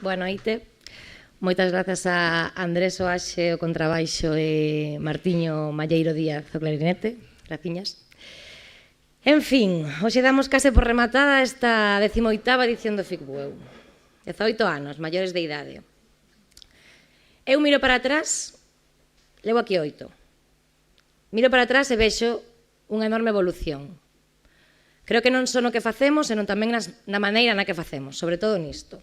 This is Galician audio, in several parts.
Boa noite. Moitas grazas a Andrés Oaxe o contrabaixo e Martiño Malleiro Díaz o clarinete. Graciñas. En fin, hoxe damos case por rematada esta 18ª edición do FICBUEU. 18 anos, maiores de idade. Eu miro para atrás, levo aquí 8. Miro para atrás e vexo unha enorme evolución. Creo que non só no que facemos, senón tamén na maneira na que facemos, sobre todo nisto.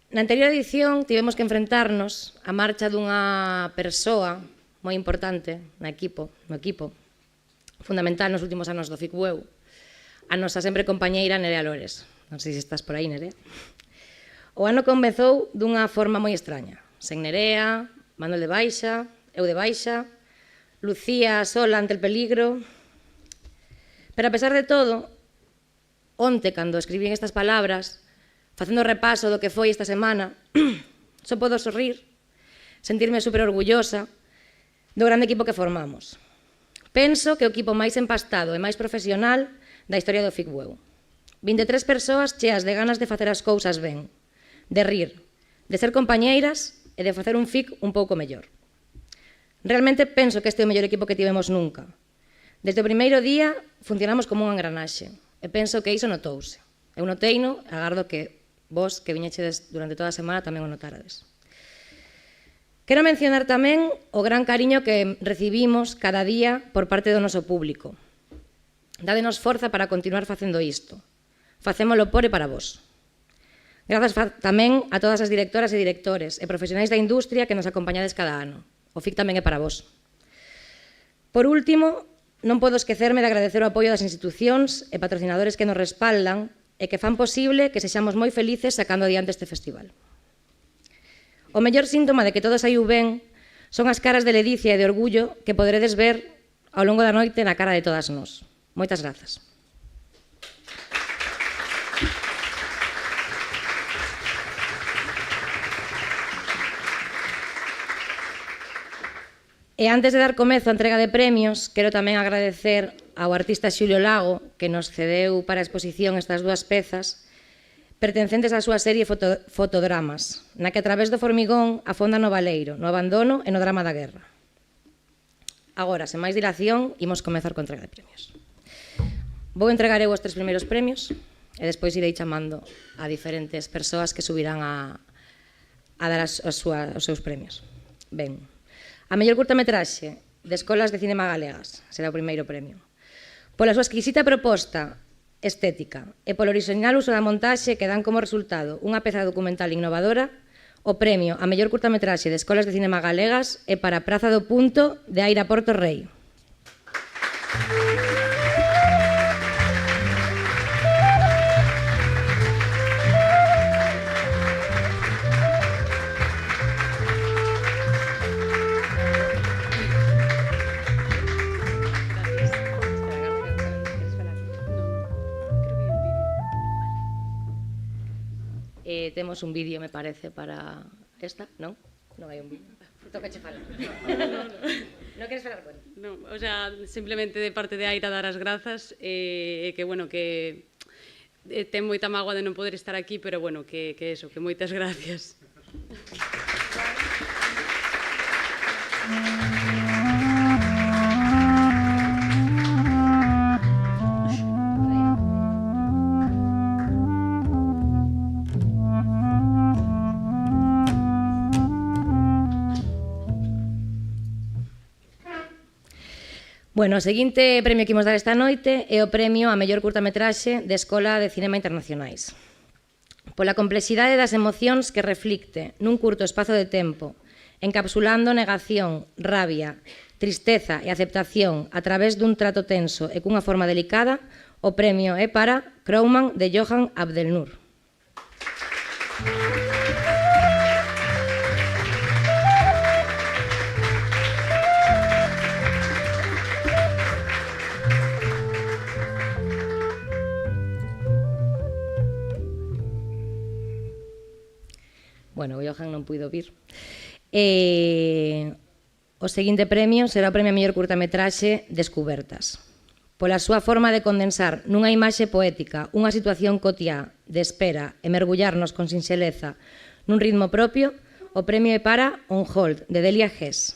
Na anterior edición tivemos que enfrentarnos á marcha dunha persoa moi importante no equipo, fundamental nos últimos anos do FICBUEU, a nosa sempre compañeira Nerea Lores. Non sei se estás por aí, Nerea. O ano comezou dunha forma moi extraña. Sen Nerea, Manuel de baixa, eu de baixa, Lucía sola ante el peligro. Pero a pesar de todo, onte, cando escribín estas palabras, facendo repaso do que foi esta semana, só podo sorrir, sentirme super orgullosa do grande equipo que formamos. Penso que o equipo máis empastado e máis profesional da historia do FICBUEU. 23 persoas cheas de ganas de facer as cousas ben, de rir, de ser compañeiras e de facer un FIC un pouco mellor. Realmente penso que este é o mellor equipo que tivemos nunca. Desde o primeiro día funcionamos como unha engranaxe e penso que iso notouse. Eu noteino, agardo que vos, que viñechedes durante toda a semana, tamén o notarades. Quero mencionar tamén o gran cariño que recibimos cada día por parte do noso público. Dádenos forza para continuar facendo isto. Facémolo por e para vos. Grazas tamén a todas as directoras e directores e profesionais da industria que nos acompañades cada ano. O FIC tamén é para vos. Por último, non podo esquecerme de agradecer o apoio das institucións e patrocinadores que nos respaldan e que fan posible que sexamos moi felices sacando adiante este festival. O mellor síntoma de que todo saiu ben son as caras de ledicia e de orgullo que poderedes ver ao longo da noite na cara de todas nós. Moitas grazas. E antes de dar comezo a entrega de premios, quero tamén agradecer ao artista Xulio Lago, que nos cedeu para a exposición estas dúas pezas pertencentes á súa serie Fotodramas, na que a través do formigón afonda no baleiro, no abandono e no drama da guerra. Agora, sen máis dilación, imos comezar con entrega de premios. Vou entregar eu os 3 primeiros premios e despois irei chamando a diferentes persoas que subirán a dar os seus premios. Ben, a mellor curtametraxe de Escolas de Cinema Galegas será o primeiro premio. Pola súa exquisita proposta estética e polo original uso da montaxe que dan como resultado unha peza documental innovadora, o premio a mellor curtametraxe de Escolas de Cinema Galegas é para Praza do Punto de Aira Porto Rei. Temos un vídeo, me parece, para esta, non? Non hai un vídeo. Tócache falar. Non queres falar con? Non, o sea, simplemente de parte de Aira dar as grazas e que, bueno, que ten moita mágoa de non poder estar aquí, pero, bueno, que eso, que moitas gracias. Bueno, o seguinte premio que imos dar esta noite é o premio a mellor curtametraxe de Escola de Cinema Internacionais. Pola complexidade das emocións que reflicte nun curto espazo de tempo, encapsulando negación, rabia, tristeza e aceptación a través dun trato tenso e cunha forma delicada, o premio é para Crowman de Johan Abdelnour. Bueno, o Johan non puido vir. O seguinte premio será o premio a mellor curtametraxe Descubertas. pola súa forma de condensar nunha imaxe poética unha situación cotiá de espera e mergullarnos con sinxeleza nun ritmo propio, o premio é para On Hold, de Delia Hess.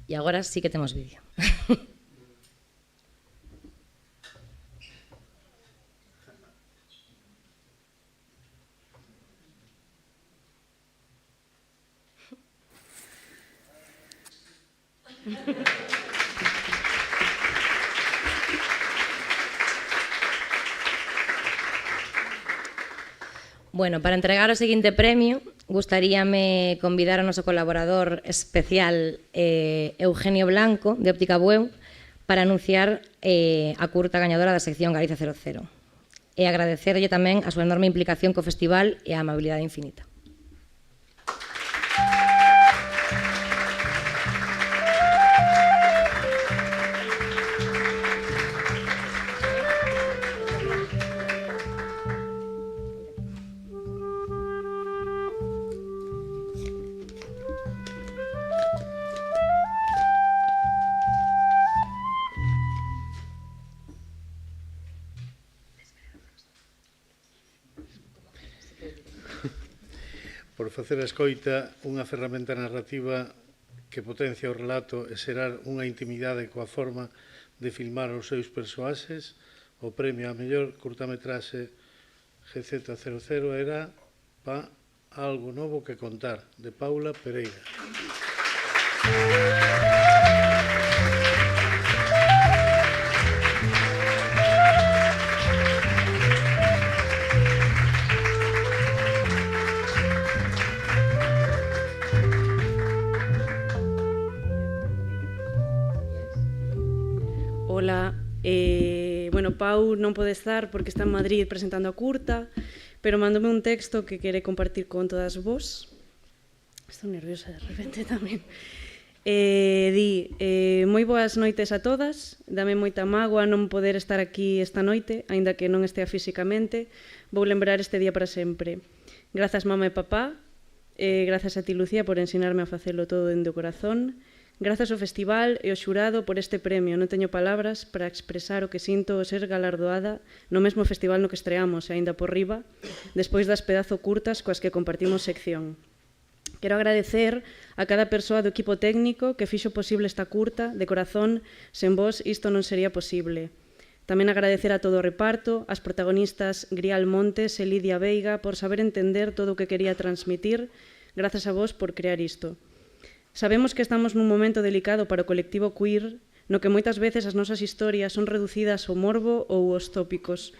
E agora sí que temos vídeo. Bueno, para entregar o seguinte premio, gustaríame convidar ao noso colaborador especial Eugenio Blanco, de Óptica Bueu, para anunciar a curta gañadora da sección Galicia 00. E agradecerlle tamén a súa enorme implicación co festival e a amabilidade infinita. Por facer a escoita unha ferramenta narrativa que potencia o relato e xerar unha intimidade coa forma de filmar os seus persoaxes, o premio a mellor curtametraxe GZ00 era pa Algo novo que contar, de Paula Pereira. Ola, bueno, Pau non pode estar porque está en Madrid presentando a curta, pero mándome un texto que quere compartir con todas vos. Estou nerviosa de repente tamén. Moi boas noites a todas, dame moita mágoa non poder estar aquí esta noite, aínda que non estea físicamente, vou lembrar este día para sempre. Grazas mama e papá, grazas a ti Lucía por ensinarme a facelo todo dende o corazón, grazas ao festival e ao xurado por este premio. Non teño palabras para expresar o que sinto ao ser galardoada no mesmo festival no que estreamos, e aínda por riba, despois das pedazo curtas coas que compartimos sección. Quero agradecer a cada persoa do equipo técnico que fixo posible esta curta. De corazón, sen vos isto non sería posible. Tamén agradecer a todo o reparto, as protagonistas Grial Montes e Lidia Veiga por saber entender todo o que quería transmitir. Grazas a vos por crear isto. Sabemos que estamos nun momento delicado para o colectivo queer, no que moitas veces as nosas historias son reducidas ao morbo ou aos tópicos.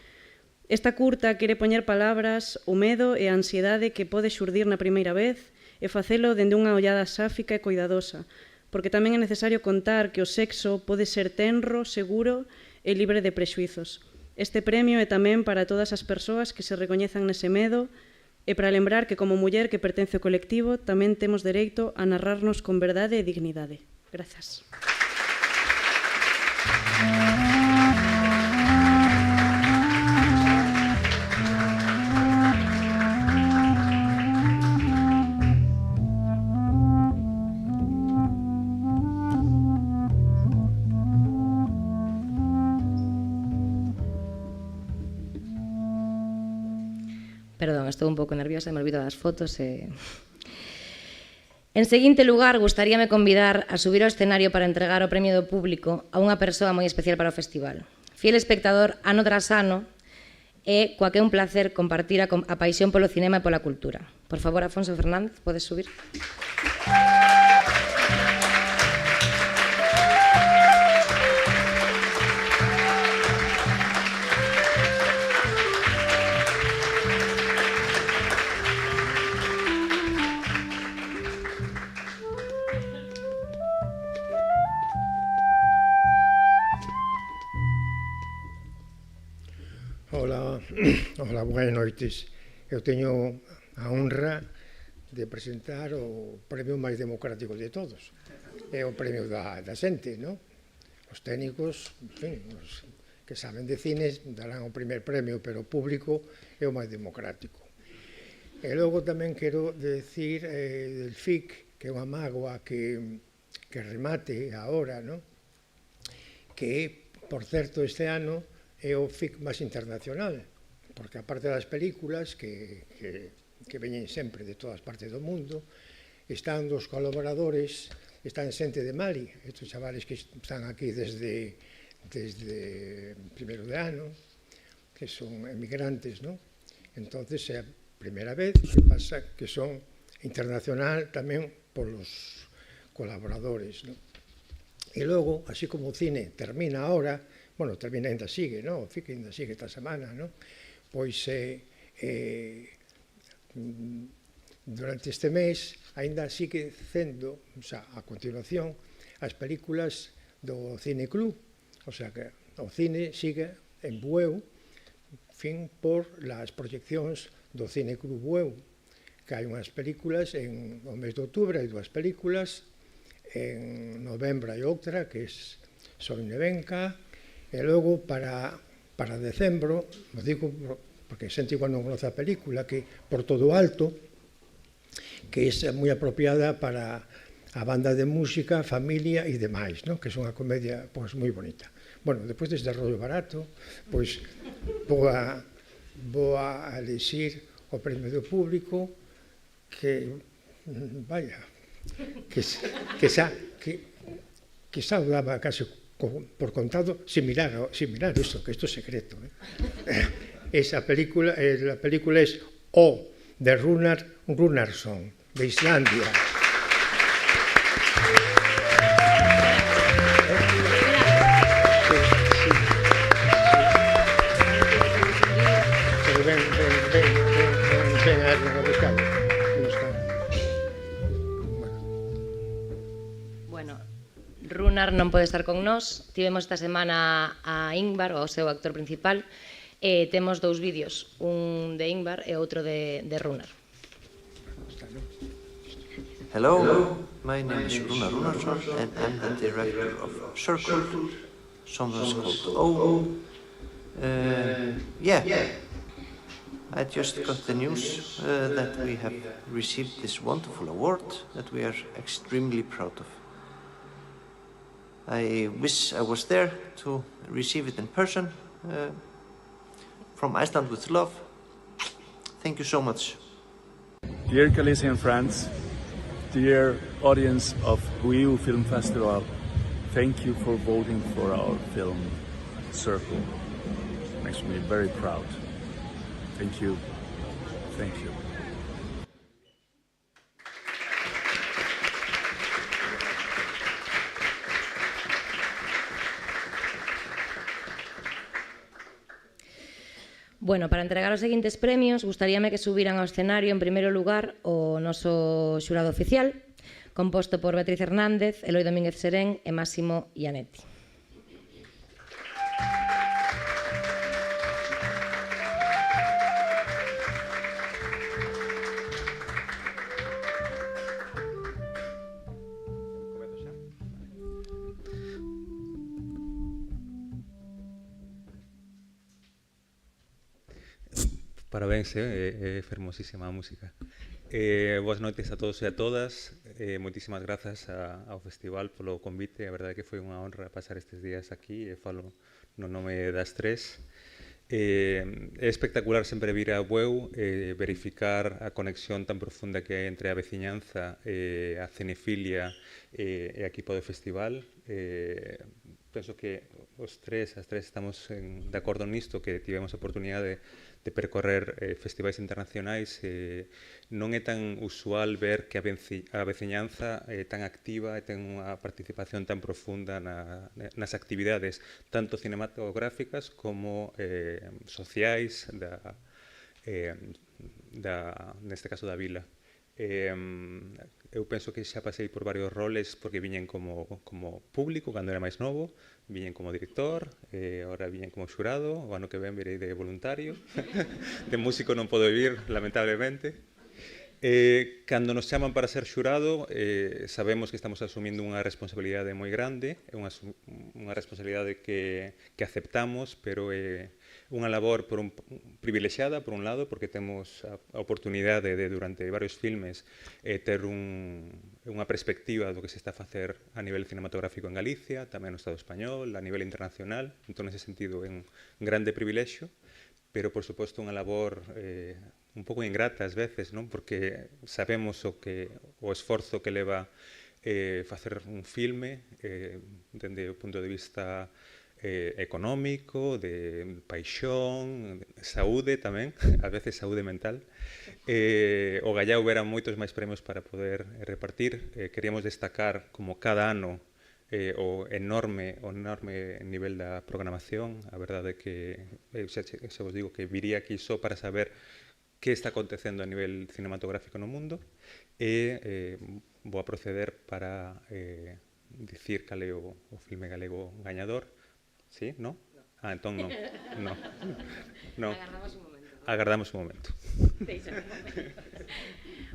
Esta curta quere poñer palabras o medo e a ansiedade que pode xurdir na primeira vez e facelo dende unha ollada sáfica e coidadosa, porque tamén é necesario contar que o sexo pode ser tenro, seguro e libre de prexuizos. Este premio é tamén para todas as persoas que se recoñezan nese medo, e para lembrar que como muller que pertence ao colectivo tamén temos dereito a narrarnos con verdade e dignidade. Grazas. Perdón, estou un pouco nerviosa, me olvido das fotos e... En seguinte lugar, gustaríame convidar a subir ao escenario para entregar o premio do público a unha persoa moi especial para o festival. Fiel espectador ano tras ano e coa que é un placer compartir a paixón polo cinema e pola cultura. Por favor, Afonso Fernández, podes subir? Ola, boas noites. Eu teño a honra de presentar o premio máis democrático de todos. É o premio da xente, non? O os técnicos, en fin, os que saben de cine darán o primer premio, pero o público é o máis democrático. E logo tamén quero decir del FIC, que é unha mágoa que remate agora, non? Que, por certo, este ano é o FIC máis internacional, porque aparte das películas que veñen sempre de todas partes do mundo, están dos colaboradores, están xente de Mali, estes chavales que están aquí desde primeiro de ano, que son emigrantes, non? Entonces é a primeira vez que pasa que son internacional tamén polos colaboradores, non? E logo, así como o cine termina ahora, bueno, termina ainda sigue, non? O FIC ainda sigue esta semana, non? Pois durante este mes ainda sigue sendo, o sea, a continuación, as películas do Cine Club, o sea que o cine sigue en Bueu, fin por las proyeccións do Cine Club Bueu, que hai unhas películas no mes de outubro, hai dúas películas, en novembro hai outra, que é Soy Nevenka, e logo para decembro, o digo porque xente igual non conoce a película, que Por todo alto, que é moi apropiada para a banda de música, familia e demais, non? Que é unha comedia pois, moi bonita. Bueno, despois deste rollo barato, pois vou a elixir o premio do público que, vaya, que xa daba case por contado sin mirar isto, que isto é secreto. Esa película, la película é O, de Runar Runarsson, de Islandia. Pero ven a buscar. Bueno, Runar non pode estar con nós. Tivemos esta semana a Ingvar, o seu actor principal, e temos dous vídeos, un de Ingvar e outro de Runar. Hello, my name is Runar Runarsson and I'm the director of Circle, sometimes called O. I just got the news that we have received this wonderful award that we are extremely proud of. I wish I was there to receive it in person. From Iceland with love. Thank you so much. Dear Galician friends, dear audience of Bueu Film Festival, thank you for voting for our film, Circle. Makes me very proud. Thank you. Thank you. Bueno, para entregar os seguintes premios, gustaríame que subiran ao escenario, en primeiro lugar, o noso xurado oficial, composto por Beatriz Hernández, Eloi Domínguez Serén e Máximo Ianetti. Parabéns, é fermosísima a música. Boas noites a todos e a todas. Moitísimas grazas ao festival polo convite. A verdade é que foi unha honra pasar estes días aquí e falo no nome das tres. É espectacular sempre vir a Bueu e verificar a conexión tan profunda que hai entre a veciñanza, a cinefilia e a equipo do festival. Penso que as tres estamos de acordo nisto, que tivemos a oportunidade de percorrer festivais internacionais. Non é tan usual ver que a veciñanza é tan activa e ten unha participación tan profunda nas actividades tanto cinematográficas como sociais neste caso da vila. Eu penso que xa pasei por varios roles porque viñen como público cando era máis novo, viñen como director, agora viñen como xurado, o ano que ven virei de voluntario, de músico non podo vivir, lamentablemente. Cando nos chaman para ser xurado, sabemos que estamos asumindo unha responsabilidade moi grande, unha responsabilidade que aceptamos, pero é unha labor privilexiada, por un lado, porque temos a oportunidade de, durante varios filmes, ter unha perspectiva do que se está a facer a nivel cinematográfico en Galicia, tamén no Estado español, a nivel internacional. Entón, nese sentido, é un grande privilexio, pero, por suposto, unha labor un pouco ingrata ás veces, non? Porque sabemos o esforzo que leva facer un filme dende o punto de vista económico, de paixón, saúde tamén, ás veces saúde mental. O Gallao verá moitos máis premios para poder repartir. Queríamos destacar como cada ano o enorme nivel da programación. A verdade é que xa vos digo que viría aquí só para saber que está acontecendo a nivel cinematográfico no mundo, e vou a proceder para dicir cal é o filme galego gañador. Sí? No? Entón non. Agardamos un momento.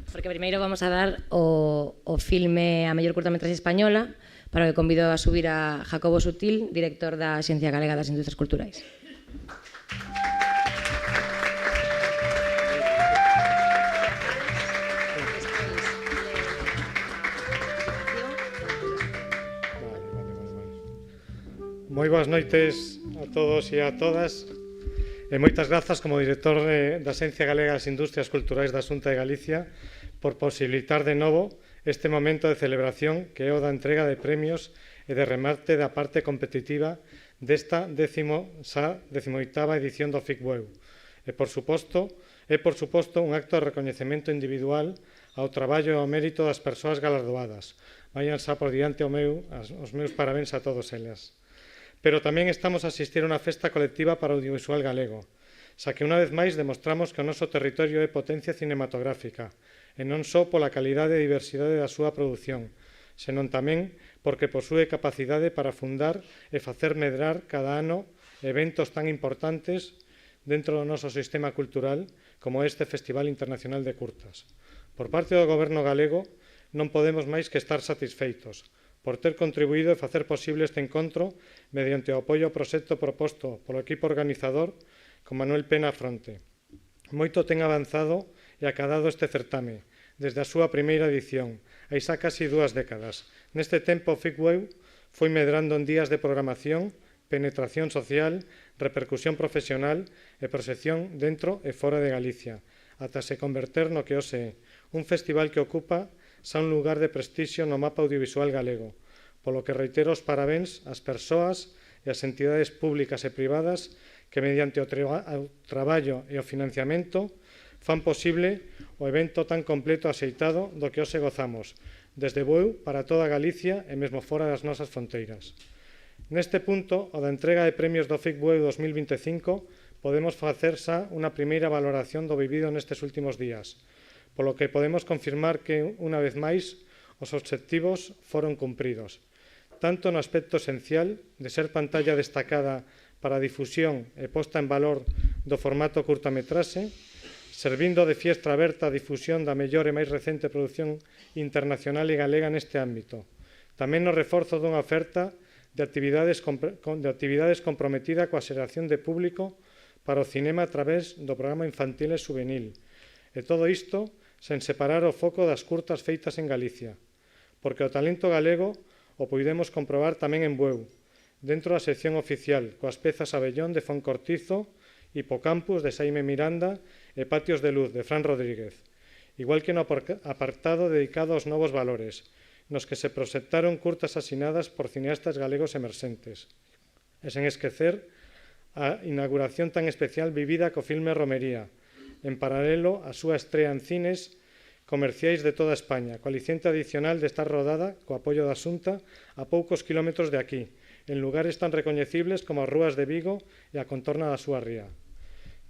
Porque primeiro vamos a dar o filme a mellor curtametraxe española, para o que convido a subir a Jacobo Sutil, director da Axencia Galega das Industrias Culturais. Moi boas noites a todos e a todas, e moitas grazas como director da Axencia Galega das Industrias Culturais da Xunta de Galicia por posibilitar de novo este momento de celebración que é o da entrega de premios e de remate da parte competitiva desta 18ª edición do FICBUEU. É por suposto un acto de recoñecemento individual ao traballo e ao mérito das persoas galardoadas. Vayan xa por diante os meus parabéns a todos elas. Pero tamén estamos a asistir a unha festa colectiva para o audiovisual galego, xa que unha vez máis demostramos que o noso territorio é potencia cinematográfica, e non só pola calidade e diversidade da súa produción, senón tamén porque posúe capacidade para fundar e facer medrar cada ano eventos tan importantes dentro do noso sistema cultural como este Festival Internacional de Curtas. Por parte do Goberno galego, non podemos máis que estar satisfeitos por ter contribuído e facer posible este encontro mediante o apoio ao proxecto proposto polo equipo organizador con Manuel Pena á fronte. Moito ten avanzado e acadado este certame, desde a súa primeira edición, hai xa casi 2 décadas. Neste tempo, o FICBUEU foi medrando en días de programación, penetración social, repercusión profesional e proxección dentro e fora de Galicia, ata se converter no que hoxe é, un festival que ocupa xa un lugar de prestixio no mapa audiovisual galego, polo que reitero os parabéns ás persoas e ás entidades públicas e privadas que mediante o traballo e o financiamento fan posible o evento tan completo e axeitado do que hoxe gozamos, desde Bueu para toda Galicia e mesmo fora das nosas fronteiras. Neste punto, o da entrega de premios do FICBUEU 2025, podemos facer xa unha primeira valoración do vivido nestes últimos días, polo que podemos confirmar que, unha vez máis, os obxectivos foron cumpridos, tanto no aspecto esencial de ser pantalla destacada para a difusión e posta en valor do formato curtametraxe, servindo de fiestra aberta a difusión da mellor e máis recente produción internacional e galega neste ámbito. Tamén no reforzo dunha oferta de actividades comprometida coa xeración de público para o cinema a través do programa infantil e juvenil. E todo isto sen separar o foco das curtas feitas en Galicia, porque o talento galego o poidemos comprobar tamén en Bueu, dentro da sección oficial, coas pezas Abellón de Foncortizo, Hipocampus de Xaime Miranda e Patios de Luz de Fran Rodríguez, igual que no apartado dedicado aos novos valores, nos que se proxectaron curtas asinadas por cineastas galegos emerxentes. E sen esquecer a inauguración tan especial vivida co filme Romería, en paralelo a súa estrea en cines comerciais de toda España, co aliciente adicional de estar rodada, co apoio da Xunta, a poucos kilómetros de aquí, en lugares tan recoñecibles como as rúas de Vigo e a contorna da súa ría.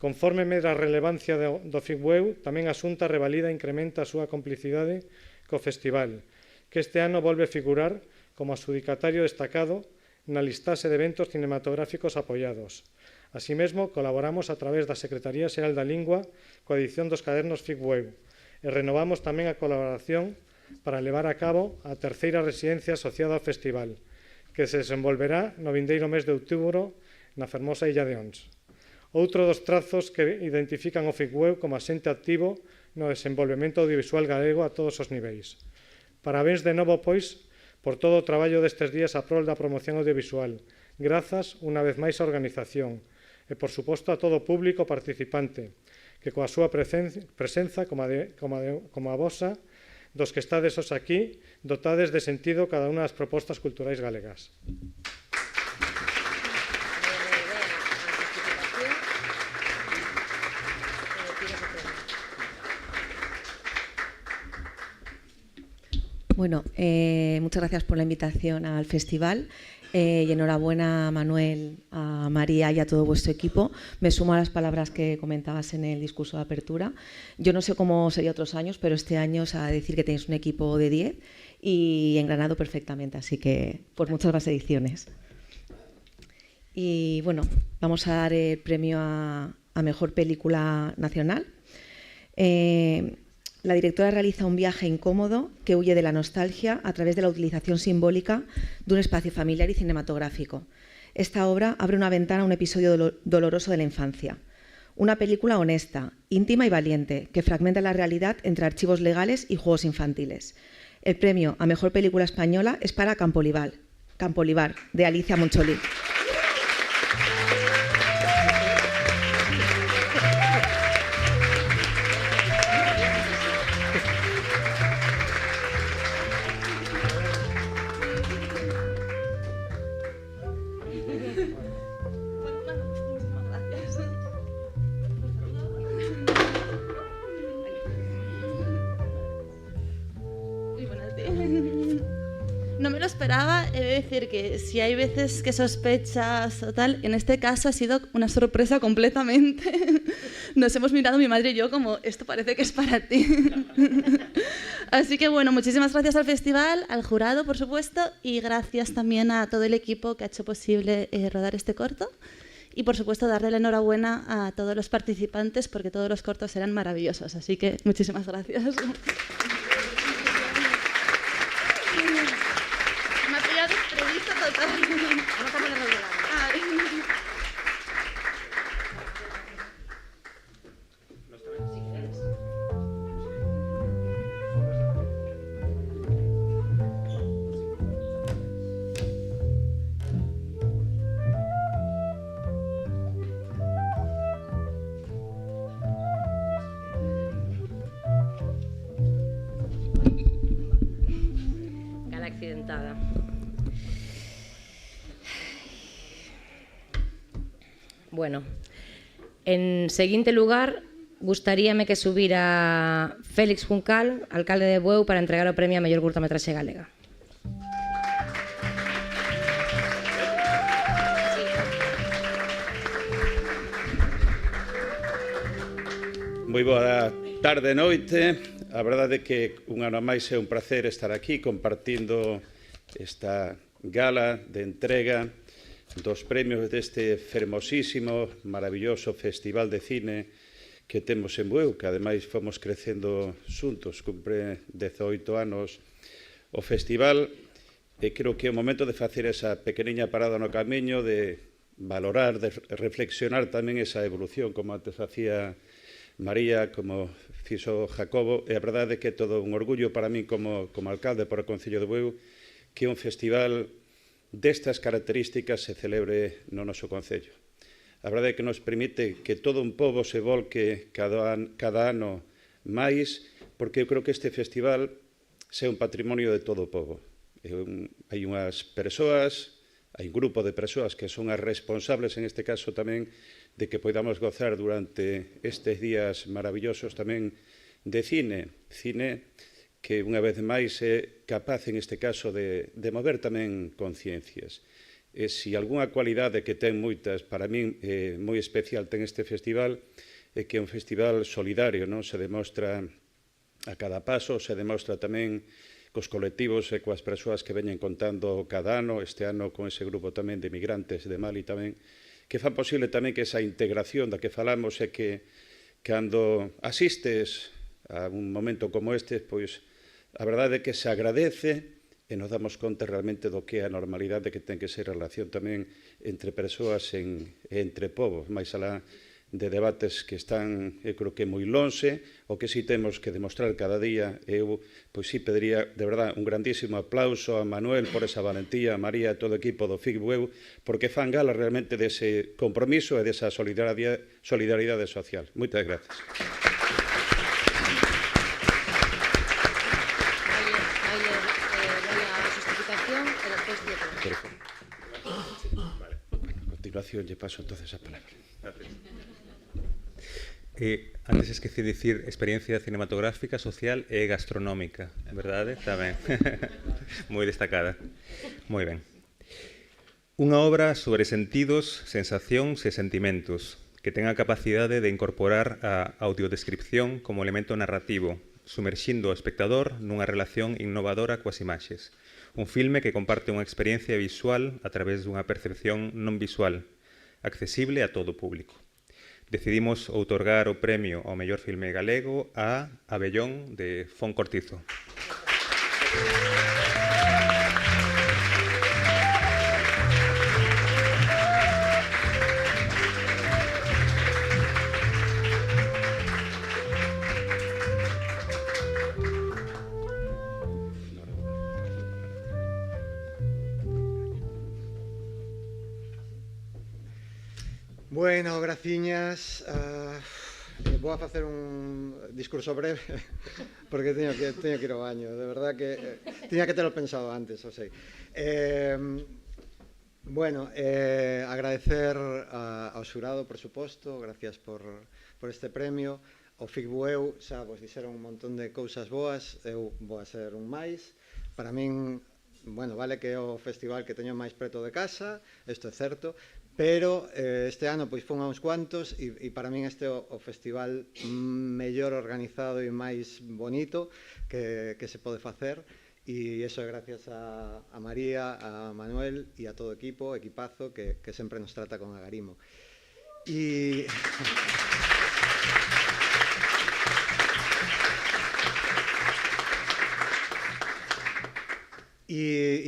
Conforme medra a relevancia do FICBUEU, tamén a Xunta revalida e incrementa a súa complicidade co festival, que este ano volve a figurar como adxudicatario destacado na listaxe de eventos cinematográficos apoiados. Así mesmo, colaboramos a través da Secretaría Xeral da Lingua coa edición dos cadernos FICBUEU e renovamos tamén a colaboración para levar a cabo a terceira residencia asociada ao festival, que se desenvolverá no vindeiro mes de outubro na fermosa Illa de Ons. Outro dos trazos que identifican o FICUEU como axente activo no desenvolvemento audiovisual galego a todos os niveis. Parabéns de novo, pois, por todo o traballo destes días a prol da promoción audiovisual. Grazas, unha vez máis, á organización e, por suposto, a todo o público participante, que coa súa presenza, como a vosa, dos que estades os aquí, dotades de sentido cada unha das propostas culturais galegas. Bueno, muchas gracias por la invitación al festival y enhorabuena a Manuel, a María y a todo vuestro equipo. Me sumo a las palabras que comentabas en el discurso de apertura. Yo no sé cómo sería otros años, pero este año os ha de decir que tenéis un equipo de 10 y engranado perfectamente, así que pues muchas más ediciones. Y bueno, vamos a dar el premio a Mejor Película Nacional. La directora realiza un viaje incómodo que huye de la nostalgia a través de la utilización simbólica de un espacio familiar y cinematográfico. Esta obra abre una ventana a un episodio doloroso de la infancia. Una película honesta, íntima y valiente, que fragmenta la realidad entre archivos legales y juegos infantiles. El premio a Mejor Película Española es para Campolivar, de Alicia Moncholí. No me lo esperaba, he de decir que si hay veces que sospechas o tal, en este caso ha sido una sorpresa completamente. Nos hemos mirado mi madre y yo como, esto parece que es para ti. Así que bueno, muchísimas gracias al festival, al jurado por supuesto, y gracias también a todo el equipo que ha hecho posible rodar este corto. Y por supuesto darle la enhorabuena a todos los participantes porque todos los cortos eran maravillosos, así que muchísimas gracias. Vamos a ponernos de lado. Gala accidentada. Bueno, en seguinte lugar, gustaríame que subira Félix Juncal, alcalde de Bueu, para entregar o premio a mellor curtametraxe galega. Moi boa tarde e noite. A verdade é que un ano máis é un placer estar aquí compartindo esta gala de entrega dos premios deste fermosísimo, maravilloso festival de cine que temos en Bueu, que ademais fomos crecendo xuntos, cumpre 18 anos o festival, e creo que é o momento de facer esa pequeniña parada no camiño, de valorar, de reflexionar tamén esa evolución, como antes hacía María, como fixo Jacobo, e a verdade é que é todo un orgullo para mí como alcalde para o Concello de Bueu que un festival destas características se celebre no noso Concello. A verdade é que nos permite que todo un pobo se volque cada ano máis, porque eu creo que este festival é un patrimonio de todo o pobo. Hai unhas persoas, hai un grupo de persoas que son as responsables, en este caso tamén, de que podamos gozar durante estes días maravillosos tamén de cine que unha vez máis é capaz, en este caso, de mover tamén conciencias. E se algunha cualidade que ten moitas, para min moi especial ten este festival, é que é un festival solidario, non? Se demostra a cada paso, se demostra tamén cos colectivos e coas persoas que veñen contando cada ano, este ano con ese grupo tamén de migrantes de Mali tamén, que fan posible tamén que esa integración da que falamos é que cando asistes a un momento como este, pois a verdade é que se agradece e nos damos conta realmente do que é a normalidade que ten que ser a relación tamén entre persoas e entre povos, máis alá de debates que están, eu creo que moi lonxe, o que si temos que demostrar cada día. Eu, pois si, pediría, de verdad, un grandísimo aplauso a Manuel por esa valentía, a María e todo o equipo do FICBUEU, porque fan gala realmente dese compromiso e desa solidaridade social. Moitas grazas. A continuación, lle paso entonces a palabra. Antes esqueci de dicir experiencia cinematográfica, social e gastronómica, verdade? Tamén. Moi destacada. Moi ben. Unha obra sobre sentidos, sensacións e sentimentos que ten a capacidade de incorporar a audiodescripción como elemento narrativo, sumerxindo o espectador nunha relación innovadora coas imaxes. Un filme que comparte unha experiencia visual a través dunha percepción non visual, accesible a todo o público. Decidimos outorgar o premio ao mellor filme galego a Abellón de Fon Cortizo. Bueno, graciñas. Vou a facer un discurso breve porque teño que ir ao baño. De verdad que tiña que telo pensado antes, o sei. Bueno, agradecer ao xurado, por suposto, gracias por este premio. O FICBUEU xa vos dixeron un montón de cousas boas, eu vou a ser un máis. Para min, bueno, vale que é o festival que teño máis preto de casa, isto é certo, pero este ano pois fun a uns cuantos e para min este é o festival mellor organizado e máis bonito que se pode facer, e iso é gracias a María, a Manuel e a todo o equipazo que sempre nos trata con agarimo. E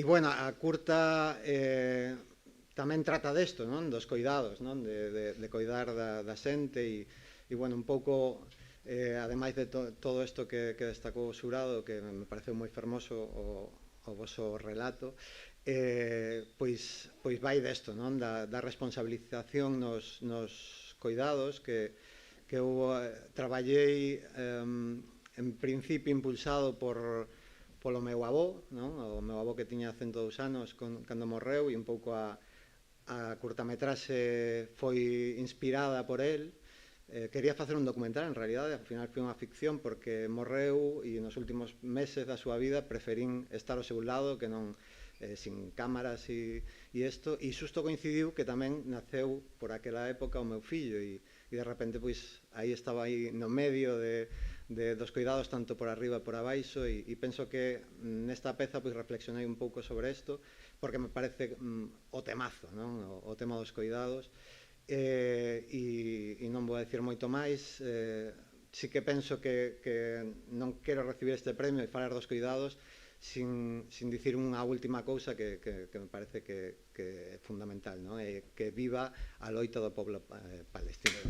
bueno, a curta tamén trata desto, non? Dos coidados, non? De coidar da xente e, bueno, un pouco, ademais de todo isto que destacou o xurado, que me pareceu moi fermoso o voso relato, pois vai desto, non? Da responsabilización nos coidados, que eu traballei en principio impulsado polo meu avó, o meu avó que tiña 102 anos cando morreu, e un pouco a curtametraxe foi inspirada por el. Quería facer un documental, en realidade, ao final foi unha ficción, porque morreu e nos últimos meses da súa vida preferín estar ao seu lado que non sin cámaras e isto, e xusto coincidiu que tamén naceu por aquela época o meu fillo, e de repente pois aí estaba aí no medio dos cuidados tanto por arriba e por abaixo, e penso que nesta peza pois reflexionei un pouco sobre isto, porque me parece o temazo, non? O tema dos cuidados, e non vou a dicir moito máis. Si que penso que non quero recibir este premio e falar dos cuidados sin dicir unha última cousa que me parece que é fundamental, non? Que viva a loita do pobo palestino.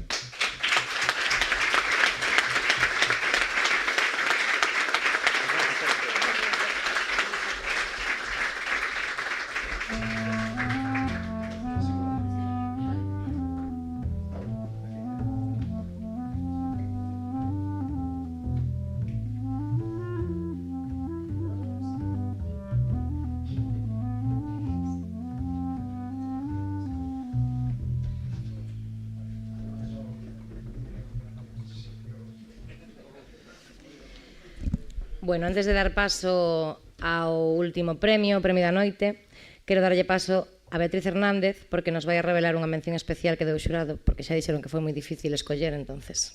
Bueno, antes de dar paso ao último premio, o premio da noite, quero darlle paso a Beatriz Hernández, porque nos vai a revelar unha mención especial que deu o xurado, porque xa dixeron que foi moi difícil escoller, entonces.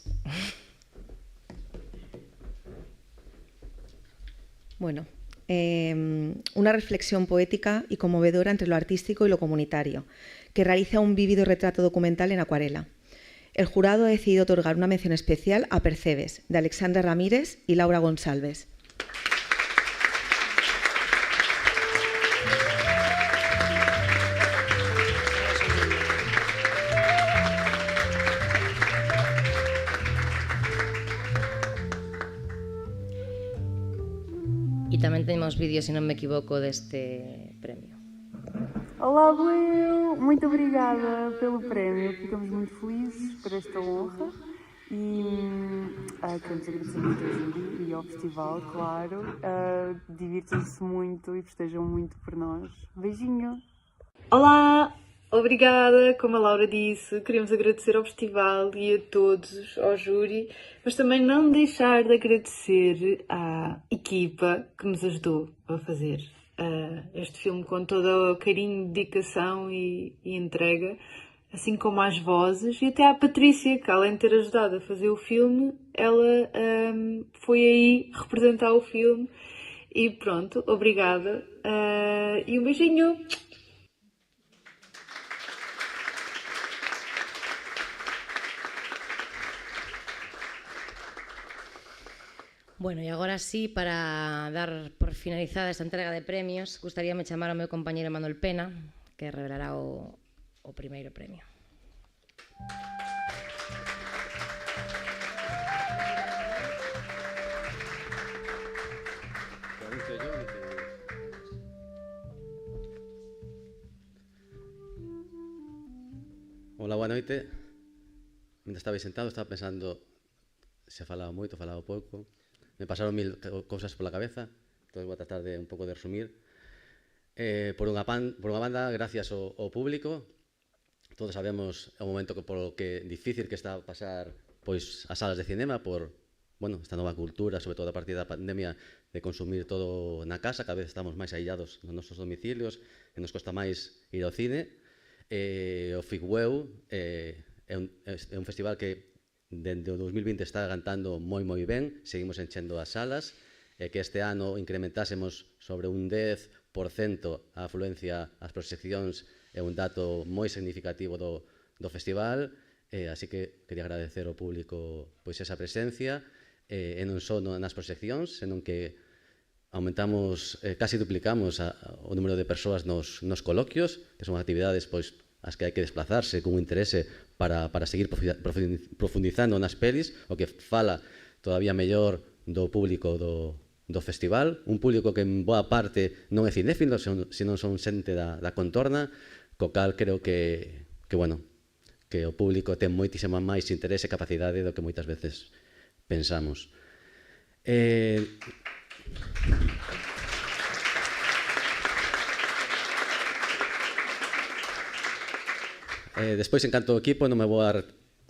Bueno, una reflexión poética y conmovedora entre lo artístico y lo comunitario, que realiza un vívido retrato documental en acuarela. El jurado ha decidido otorgar una mención especial a Percebes, de Alexandra Ramírez y Laura González. E tamén temos vídeos, se non me equivoco, deste premio. Olá, Bueu! Muito obrigada pelo prémio. Ficamos muito felizes por esta honra e queremos agradecer muito ao júri e ao festival, claro. Divirtam-se muito e festejam muito por nós. Beijinho! Olá! Obrigada, como a Laura disse, queremos agradecer ao festival e a todos, ao júri, mas também não deixar de agradecer à equipa que nos ajudou a fazer este filme com todo o carinho, dedicação e entrega, assim como às vozes e até à Patrícia, que além de ter ajudado a fazer o filme, ela foi aí representar o filme e pronto, obrigada e um beijinho! Bueno, e agora sí, para dar por finalizada esta entrega de premios, gustaríame chamar ao meu compañeiro Manuel Pena, que revelará o primeiro premio. Hola, boa noite. Mentre estaba sentado, estaba pensando se falaba moito, falaba pouco. Me pasaron mil cousas pola cabeza, entón vou tratar de un pouco de resumir. Por unha banda, gracias ao público, todos sabemos o momento polo que difícil que está a pasar pois as salas de cinema por esta nova cultura, sobre todo a partir da pandemia, de consumir todo na casa, cada vez estamos máis aillados nos nosos domicilios e nos costa máis ir ao cine. O FIGWEU é un festival que dende o 2020 está cantando moi ben, seguimos enchendo as salas, e que este ano incrementásemos sobre un 10% a afluencia ás proxeccións é un dato moi significativo do festival, así que quería agradecer ao público pois esa presencia, e non só nas proxeccións, senón que aumentamos, casi duplicamos o número de persoas nos coloquios, que son actividades pois as que hai que desplazarse con un interese para seguir profundizando nas pelis, o que fala todavía mellor do público do festival, un público que en boa parte non é cinéfilo, senón son xente da contorna, co cal creo que o público ten moitísima máis interese e capacidade do que moitas veces pensamos. Despois, en canto ao equipo, non me vou a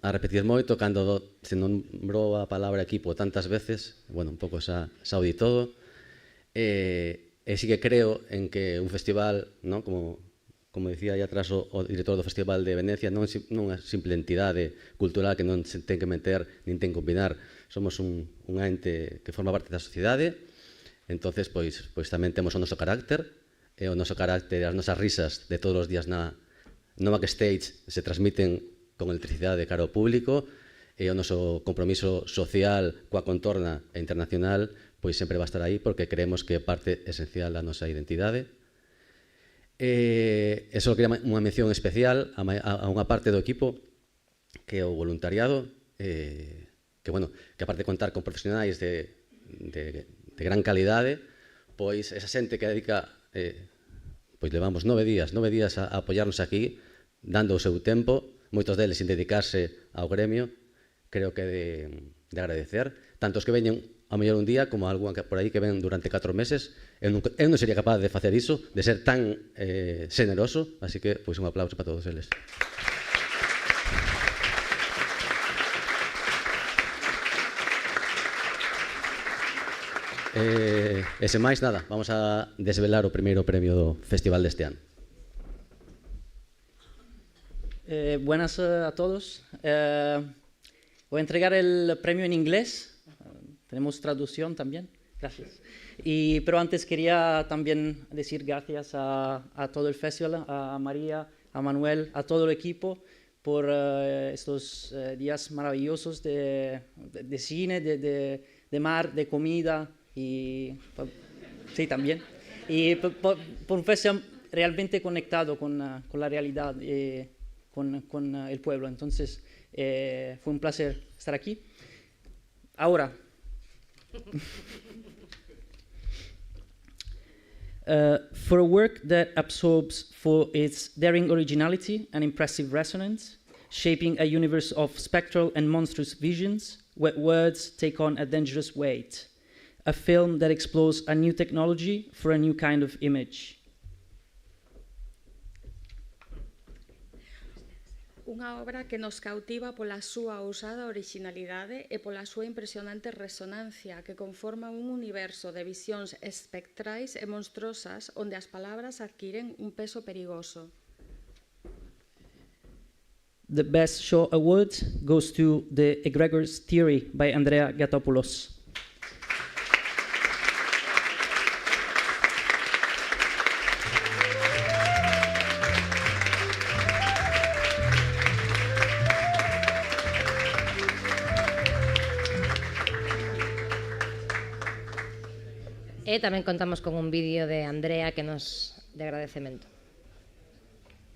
repetir moito, cando se nombrou a palabra equipo tantas veces, un pouco xa o di todo, e sí que creo en que un festival, como dicía aí atrás o director do Festival de Venecia, non é unha simple entidade cultural que non se ten que meter nin ten que combinar, somos un ente que forma parte da sociedade, entonces pois tamén temos o noso carácter, e o noso carácter, as nosas risas de todos os días na backstage se transmiten con electricidade cara ao público, e o noso compromiso social coa contorna e internacional pois sempre va a estar aí, porque creemos que é parte esencial da nosa identidade. E só quería unha mención especial a unha parte do equipo que é o voluntariado, que aparte de contar con profesionais de gran calidade, pois esa xente que dedica, pois levamos 9 días a apoiarnos aquí, dando o seu tempo, moitos deles sin dedicarse ao gremio, creo que de agradecer, tanto os que veñen ao mellor un día, como algún por aí que ven durante 4 meses, eu non sería capaz de facer iso, de ser tan xeneroso, así que pois un aplauso para todos eles. E sen máis nada, vamos a desvelar o primeiro premio do festival deste ano. Buenas a todos. Voy a entregar el premio en inglés. Tenemos traducción también. Gracias. Pero antes quería también decir gracias a todo el festival, a María, a Manuel, a todo el equipo, por estos días maravillosos de cine, de mar, de comida y sí, también. Y por un festival realmente conectado con la realidad y con el pueblo. Entonces, fue un placer estar aquí. Ahora, for a work that absorbs for its daring originality and impressive resonance, shaping a universe of spectral and monstrous visions, where words take on a dangerous weight. A film that explores a new technology for a new kind of image. Unha obra que nos cautiva pola súa ousada originalidade e pola súa impresionante resonancia que conforma un universo de visións espectrais e monstruosas onde as palabras adquiren un peso perigoso. The Best Show Award goes to The Egregor's Theory by Andrea Gatopoulos. E tamén contamos con un vídeo de Andrea de agradecemento.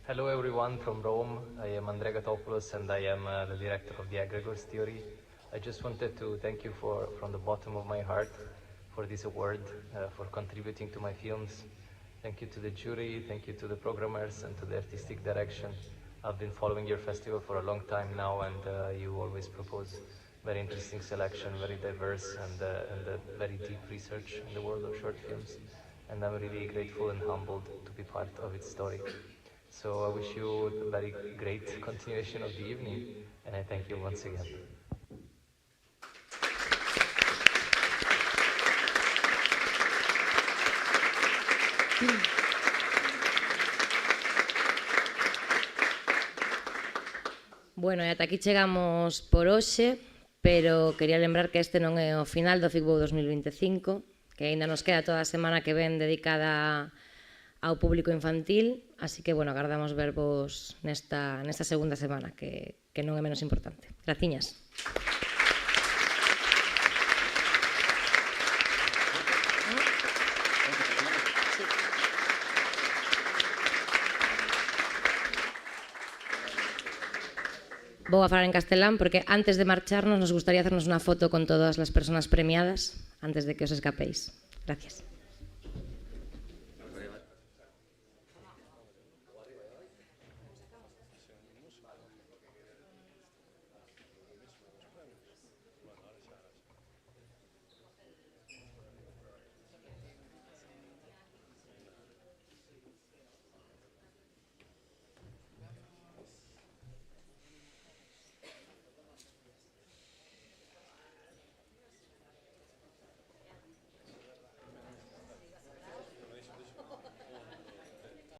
Hello everyone from Rome. I am Andrea Gatopoulos and I am the director of The Egregor's Theory. I just wanted to thank you from the bottom of my heart for this award, for contributing to my films. Thank you to the jury, thank you to the programmers and to the artistic direction. I've been following your festival for a long time now and you always propose very interesting selection, very diverse and very deep research in the world of short films. And I'm really grateful and humbled to be part of its story. So I wish you a very great continuation of the evening and I thank you once again. Bueno, e ata aquí chegamos por hoxe, pero quería lembrar que este non é o final do FICBOW 2025, que aínda nos queda toda a semana que ven dedicada ao público infantil, así que, bueno, agardamos vervos nesta segunda semana, que non é menos importante. Graciñas. Vou a falar en castelán porque antes de marcharnos nos gustaría hacernos una foto con todas las personas premiadas antes de que os escapéis. Gracias.